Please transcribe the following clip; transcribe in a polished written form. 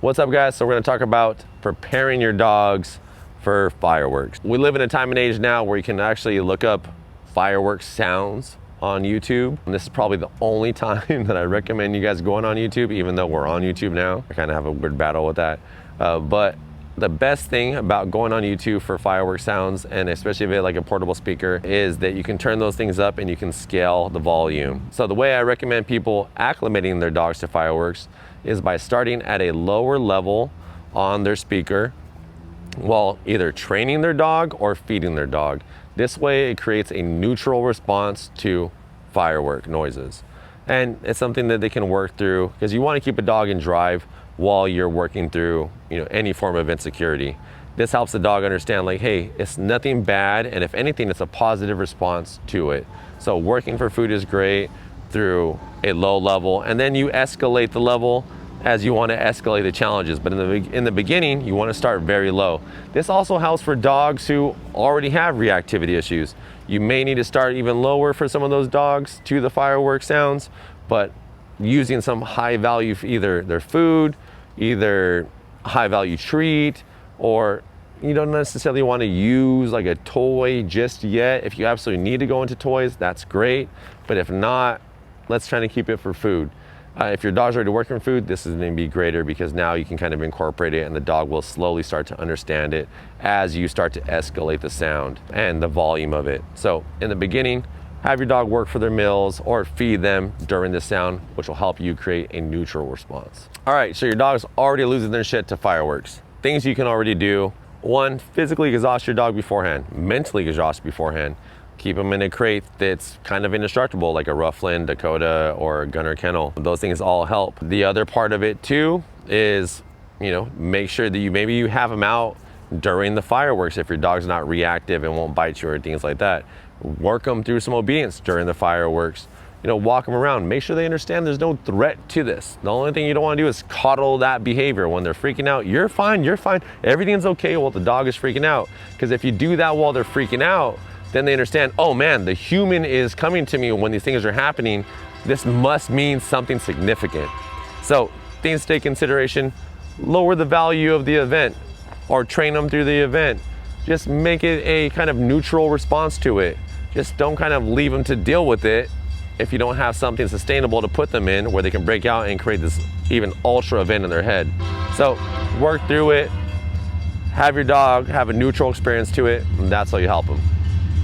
What's up, guys? So we're going to talk about preparing your dogs for fireworks. We live in a time and age now where you can actually look up fireworks sounds on YouTube. And this is probably the only time that I recommend you guys going on YouTube, even though we're on YouTube now. I kind of have a weird battle with that. But the best thing about going on YouTube for fireworks sounds, and especially if you have like a portable speaker, is that you can turn those things up and you can scale the volume. So the way I recommend people acclimating their dogs to fireworks is by starting at a lower level on their speaker while either training their dog or feeding their dog. This way it creates a neutral response to firework noises. And it's something that they can work through, because you want to keep a dog in drive while you're working through, any form of insecurity. This helps the dog understand, like, hey, it's nothing bad, and if anything, it's a positive response to it. So working for food is great through a low level, and then you escalate the level as you want to escalate the challenges. But in the beginning, you want to start very low. This also helps for dogs who already have reactivity issues. You may need to start even lower for some of those dogs to the fireworks sounds, but using some high value for either their food, either high value treat, or you don't necessarily want to use like a toy just yet. If you absolutely need to go into toys, that's great. But if not, let's try to keep it for food. If your dog's already working food, this is going to be greater, because now you can kind of incorporate it and the dog will slowly start to understand it as you start to escalate the sound and the volume of it. So in the beginning, have your dog work for their meals or feed them during the sound, which will help you create a neutral response. All right, so your dog's already losing their shit to fireworks. Things you can already do: one, physically exhaust your dog beforehand, mentally exhaust beforehand. Keep them in a crate that's kind of indestructible, like a Rufflin, Dakota, or Gunner Kennel. Those things all help. The other part of it too is, make sure that maybe you have them out during the fireworks if your dog's not reactive and won't bite you or things like that. Work them through some obedience during the fireworks. Walk them around. Make sure they understand there's no threat to this. The only thing you don't want to do is coddle that behavior when they're freaking out. You're fine, everything's okay while the dog is freaking out. Because if you do that while they're freaking out, then they understand, oh man, the human is coming to me when these things are happening. This must mean something significant. So things to take consideration: lower the value of the event or train them through the event. Just make it a kind of neutral response to it. Just don't kind of leave them to deal with it if you don't have something sustainable to put them in where they can break out and create this even ultra event in their head. So work through it, have your dog have a neutral experience to it, and that's how you help them.